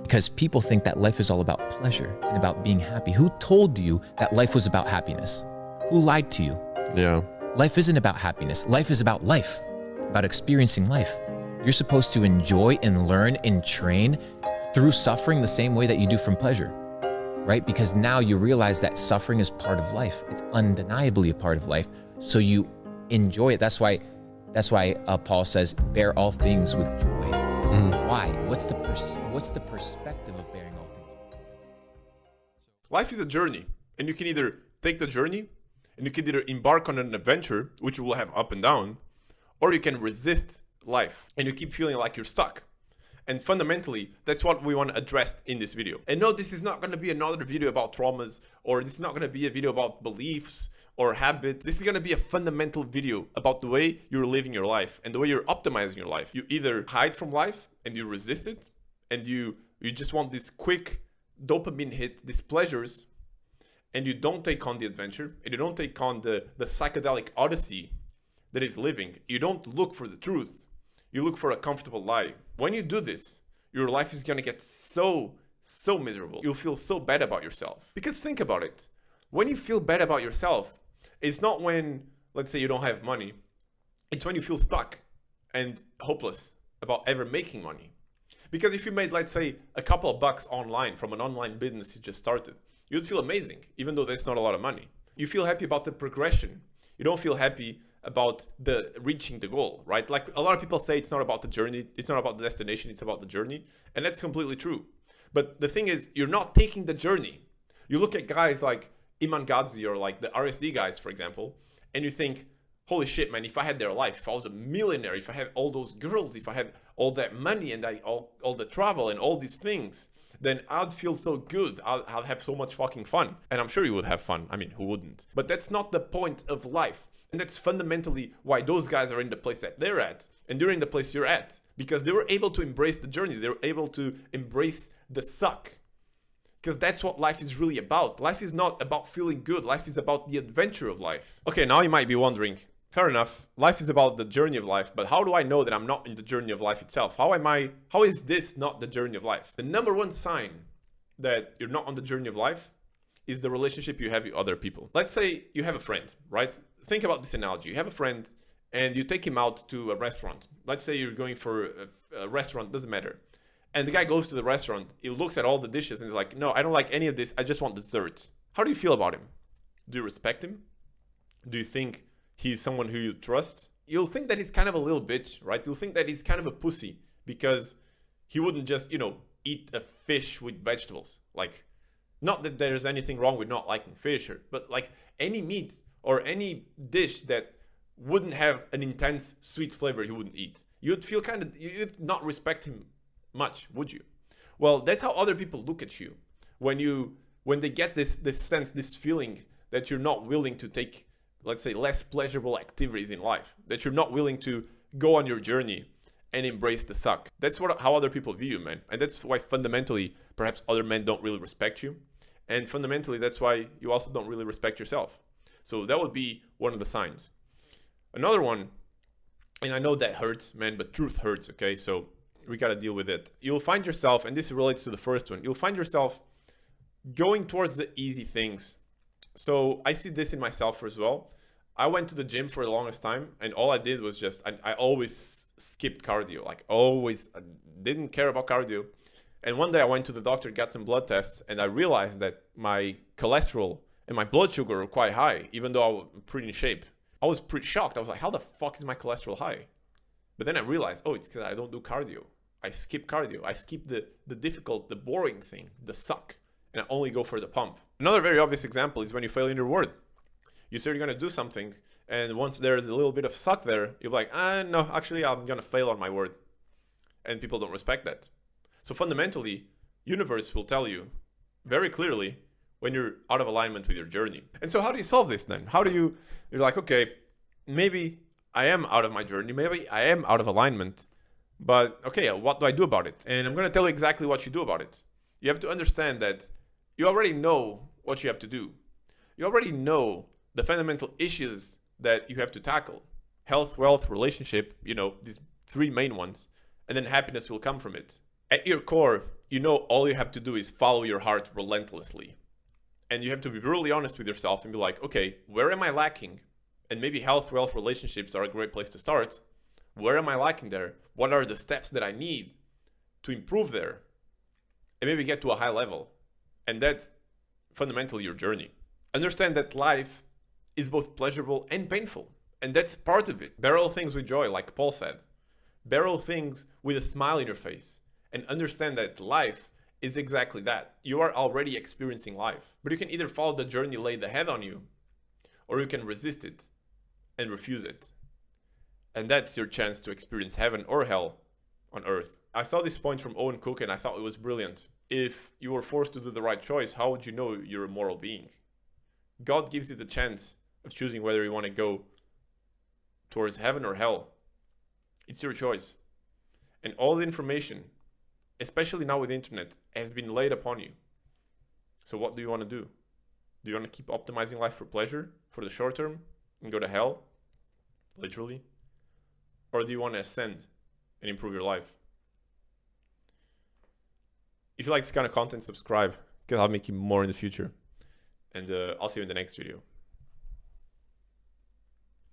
Because people think that life is all about pleasure and about being happy. Who told you that life was about happiness? Who lied to you? Yeah. Life isn't about happiness. Life is about life, about experiencing life. You're supposed to enjoy and learn and train through suffering the same way that you do from pleasure, right? Because now you realize that suffering is part of life. It's undeniably a part of life. So you enjoy it. That's why Paul says, bear all things with joy. Why? What's the perspective of bearing all things with joy? Life is a journey, and you can either take the journey, and you can either embark on an adventure, which will have up and down, or you can resist life, and you keep feeling like you're stuck. And fundamentally, that's what we want to address in this video. And no, this is not going to be another video about traumas, or this is not going to be a video about beliefs or habits. This is going to be a fundamental video about the way you're living your life and the way you're optimizing your life. You either hide from life and you resist it, and you just want this quick dopamine hit, these pleasures, and you don't take on the adventure, and you don't take on the psychedelic odyssey that is living. You don't look for the truth. You look for a comfortable lie. When you do this, your life is going to get so miserable. You'll feel so bad about yourself. Because think about it. When you feel bad about yourself, it's not when, let's say, you don't have money. It's when you feel stuck and hopeless about ever making money. Because if you made, let's say, a couple of bucks online from an online business you just started, you'd feel amazing, even though that's not a lot of money. You feel happy about the progression. You don't feel happy about the reaching the goal, right? Like a lot of people say it's not about the journey, it's not about the destination, it's about the journey. And that's completely true. But the thing is, you're not taking the journey. You look at guys like Iman Gadzhi or like the RSD guys, for example, and you think, holy shit, man, if I had their life, if I was a millionaire, if I had all those girls, if I had all that money and all the travel and all these things, then I'd feel so good. I'll have so much fucking fun. And I'm sure you would have fun. I mean, who wouldn't? But that's not the point of life. And that's fundamentally why those guys are in the place that they're at, and you're in the place you're at, because they were able to embrace the journey. They were able to embrace the suck, because that's what life is really about. Life is not about feeling good. Life is about the adventure of life. Okay, now you might be wondering, fair enough, life is about the journey of life, but how do I know that I'm not in the journey of life itself? How is this not the journey of life? The number one sign that you're not on the journey of life is the relationship you have with other people. Let's say you have a friend, right? Think about this analogy. You have a friend and you take him out to a restaurant. Let's say you're going for a restaurant, doesn't matter. And the guy goes to the restaurant, he looks at all the dishes and he's like, no, I don't like any of this. I just want dessert. How do you feel about him? Do you respect him? Do you think he's someone who you trust? You'll think that he's kind of a little bitch, right? You'll think that he's kind of a pussy because he wouldn't just, eat a fish with vegetables. Like, not that there's anything wrong with not liking fish, but like any meat or any dish that wouldn't have an intense sweet flavor he wouldn't eat. You'd not respect him much, would you? Well, that's how other people look at you. When they get this sense, this feeling that you're not willing to take, let's say, less pleasurable activities in life, that you're not willing to go on your journey and embrace the suck. That's how other people view you, man. And that's why fundamentally, perhaps other men don't really respect you. And fundamentally, that's why you also don't really respect yourself. So that would be one of the signs. Another one, and I know that hurts, man, but truth hurts, okay? So we got to deal with it. You'll find yourself, and this relates to the first one, you'll find yourself going towards the easy things. So I see this in myself as well. I went to the gym for the longest time, and all I did was I always skipped cardio, like always. I didn't care about cardio. And one day I went to the doctor, got some blood tests, and I realized that my cholesterol and my blood sugar were quite high, even though I was pretty in shape. I was pretty shocked. I was like, how the fuck is my cholesterol high? But then I realized, it's because I don't do cardio. I skip cardio. I skip the difficult, the boring thing, the suck, and I only go for the pump. Another very obvious example is when you fail in your word. You say you're going to do something, and once there's a little bit of suck there, you're like, no, actually, I'm going to fail on my word. And people don't respect that. So fundamentally, universe will tell you very clearly when you're out of alignment with your journey. And so how do you solve this then? You're like, okay, maybe I am out of my journey. Maybe I am out of alignment. But okay, what do I do about it? And I'm going to tell you exactly what you do about it. You have to understand that you already know what you have to do. You already know the fundamental issues that you have to tackle. Health, wealth, relationship, these three main ones. And then happiness will come from it. At your core, you know all you have to do is follow your heart relentlessly. And you have to be brutally honest with yourself and be like, okay, where am I lacking? And maybe health, wealth, relationships are a great place to start. Where am I lacking there? What are the steps that I need to improve there? And maybe get to a high level. And that's fundamentally your journey. Understand that life is both pleasurable and painful. And that's part of it. Bear all things with joy, like Paul said. Bear all things with a smile in your face. And understand that life is exactly that. You are already experiencing life. But you can either follow the journey laid ahead on you, or you can resist it and refuse it. And that's your chance to experience heaven or hell on earth. I saw this point from Owen Cook and I thought it was brilliant. If you were forced to do the right choice, how would you know you're a moral being? God gives you the chance of choosing whether you want to go towards heaven or hell. It's your choice. And all the information, especially now with the internet, has been laid upon you. So what do you want to do? Do you want to keep optimizing life for pleasure, for the short term, and go to hell? Literally. Or do you want to ascend and improve your life? If you like this kind of content, subscribe, because I'll make you more in the future. And I'll see you in the next video.